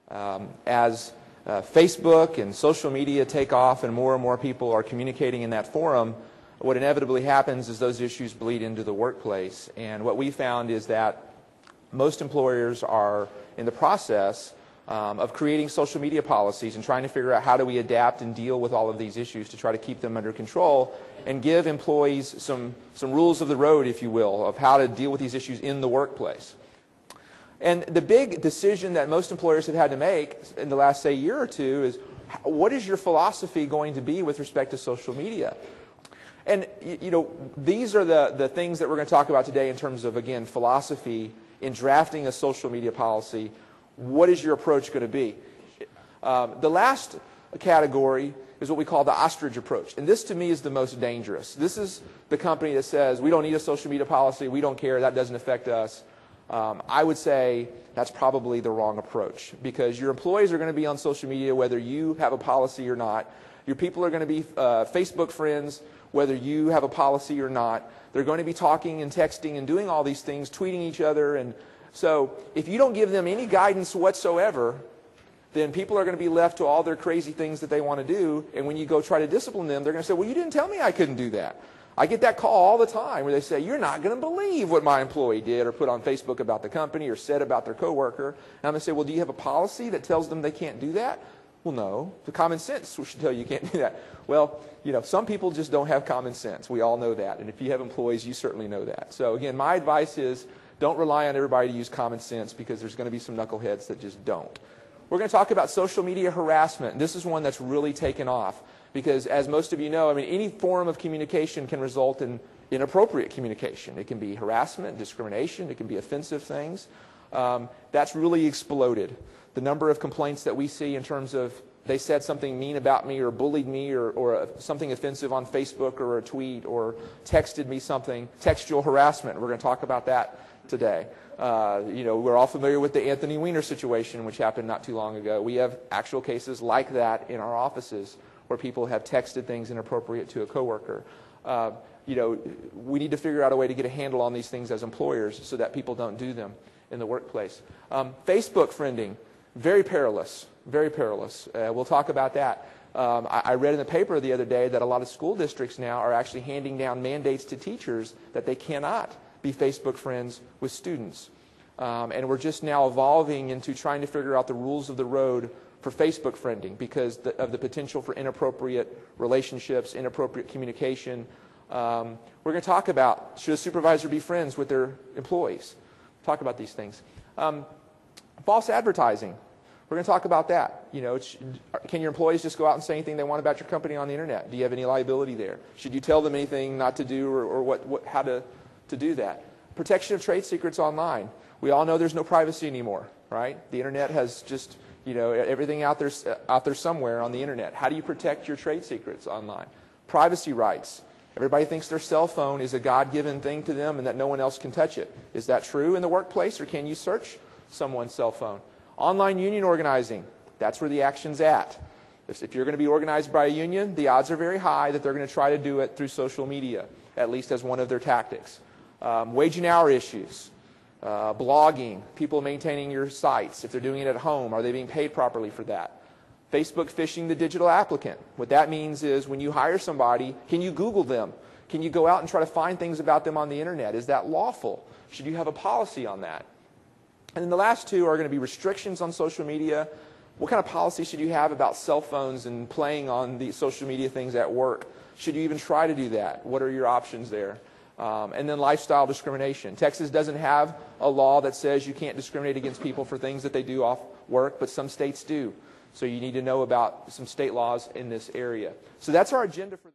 As Facebook and social media take off and more people are communicating in that forum, what inevitably happens is those issues bleed into the workplace. And what we found is that most employers are in the process of creating social media policies and trying to figure out how do we adapt and deal with all of these issues to try to keep them under control and give employees some rules of the road, if you will, of how to deal with these issues in the workplace. And the big decision that most employers have had to make in the last, say, year or two is, what is your philosophy going to be with respect to social media? And these are the things that we're going to talk about today in terms of, again, philosophy in drafting a social media policy. What is your approach going to be? The last category is what we call the ostrich approach. And this, to me, is the most dangerous. This is the company that says, we don't need a social media policy, we don't care, that doesn't affect us. I would say that's probably the wrong approach, because your employees are going to be on social media whether you have a policy or not. Your people are going to be Facebook friends whether you have a policy or not. They're going to be talking and texting and doing all these things, tweeting each other. And so if you don't give them any guidance whatsoever, then people are going to be left to all their crazy things that they want to do. And when you go try to discipline them, they're going to say, well, you didn't tell me I couldn't do that. I get that call all the time where they say, you're not going to believe what my employee did or put on Facebook about the company or said about their coworker. And I'm going to say, well, do you have a policy that tells them they can't do that? Well, no. The common sense should tell you can't do that. Well, some people just don't have common sense. We all know that. And if you have employees, you certainly know that. So again, my advice is don't rely on everybody to use common sense, because there's going to be some knuckleheads that just don't. We're going to talk about social media harassment. This is one that's really taken off. Because as most of you know, any form of communication can result in inappropriate communication. It can be harassment, discrimination, it can be offensive things. That's really exploded. The number of complaints that we see in terms of they said something mean about me or bullied me or something offensive on Facebook or a tweet or texted me something, textual harassment. We're going to talk about that today. We're all familiar with the Anthony Weiner situation, which happened not too long ago. We have actual cases like that in our offices, where people have texted things inappropriate to a coworker. We need to figure out a way to get a handle on these things as employers so that people don't do them in the workplace. Facebook friending, very perilous, very perilous. We'll talk about that. I read in the paper the other day that a lot of school districts now are actually handing down mandates to teachers that they cannot be Facebook friends with students. And we're just now evolving into trying to figure out the rules of the road for Facebook friending because of the potential for inappropriate relationships, inappropriate communication. We're going to talk about, should a supervisor be friends with their employees? Talk about these things. False advertising. We're going to talk about that. Can your employees just go out and say anything they want about your company on the internet? Do you have any liability there? Should you tell them anything not to do or how to do that? Protection of trade secrets online. We all know there's no privacy anymore, right? The internet has just everything out there somewhere on the internet. How do you protect your trade secrets online? Privacy rights. Everybody thinks their cell phone is a God-given thing to them and that no one else can touch it. Is that true in the workplace, or can you search someone's cell phone? Online union organizing. That's where the action's at. If you're going to be organized by a union, the odds are very high that they're going to try to do it through social media, at least as one of their tactics. Wage and hour issues. Blogging, people maintaining your sites. If they're doing it at home, are they being paid properly for that? Facebook phishing the digital applicant. What that means is when you hire somebody, can you Google them? Can you go out and try to find things about them on the internet? Is that lawful? Should you have a policy on that? And then the last two are going to be restrictions on social media. What kind of policy should you have about cell phones and playing on the social media things at work? Should you even try to do that? What are your options there? And then lifestyle discrimination. Texas doesn't have a law that says you can't discriminate against people for things that they do off work, but some states do. So you need to know about some state laws in this area. So that's our agenda for